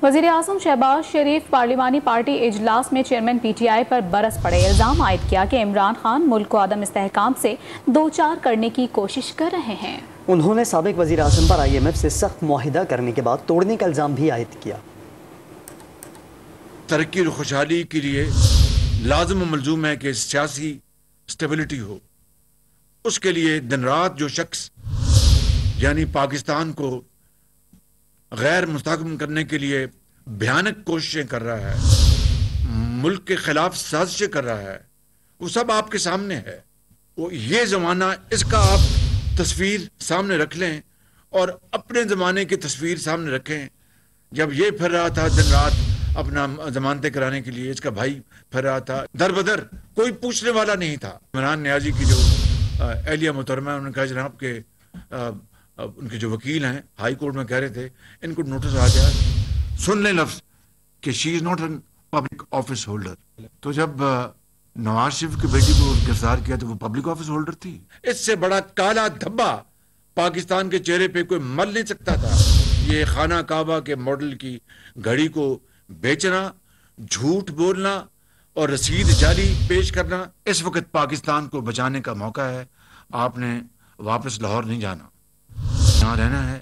وزیر اعظم شہباز شریف پارلیمانی پارٹی اجلاس میں چیئرمین پی ٹی آئی پر برس پڑے، الزام عائد کیا کہ عمران خان ملک کو عدم استحکام سے دوچار کرنے کی کوشش کر رہے ہیں۔ انہوں نے سابق وزیر اعظم پر IMF سے سخت معاہدہ کرنے کے بعد توڑنے کا الزام بھی عائد کیا۔ ترقی اور خوشحالی کے لیے لازم و ملزوم ہے کہ سیاسی اسٹیبلٹی ہو، اس کے لیے دن رات جو شخص یعنی پاکستان کو غیر مستحکم کرنے کے لیے بھیانک کوششیں کر رہا ہے، ملک کے خلاف سازشیں کر رہا ہے، وہ سب آپ کے سامنے ہے۔ وہ یہ زمانہ، اس کا آپ تصویر سامنے رکھ لیں اور اپنے زمانے کی تصویر سامنے رکھیں۔ جب یہ پھر رہا تھا دن رات اپنا ضمانتیں کرانے کے لیے، اس کا بھائی پھر رہا تھا در بدر، کوئی پوچھنے والا نہیں تھا۔ عمران نیازی کی جو اہلیہ محترمہ ہے، انہوں نے کہا جناب کہ ان کے جو وکیل ہیں ہائی کورٹ میں کہہ رہے تھے ان کو نوٹس آ گیا، سن لیں لفظ کہ she is not an public office holder. تو جب نواز شریف کی بیٹی کو گرفتار کیا تو وہ پبلک آفس ہولڈر تھی۔ اس سے بڑا کالا دھبا پاکستان کے چہرے پہ کوئی مل نہیں سکتا تھا۔ یہ خانہ کعبہ کے ماڈل کی گھڑی کو بیچنا، جھوٹ بولنا اور رسید جعلی پیش کرنا، اس وقت پاکستان کو بچانے کا موقع ہے۔ آپ نے واپس لاہور نہیں جانا، یہاں رہنا ہے۔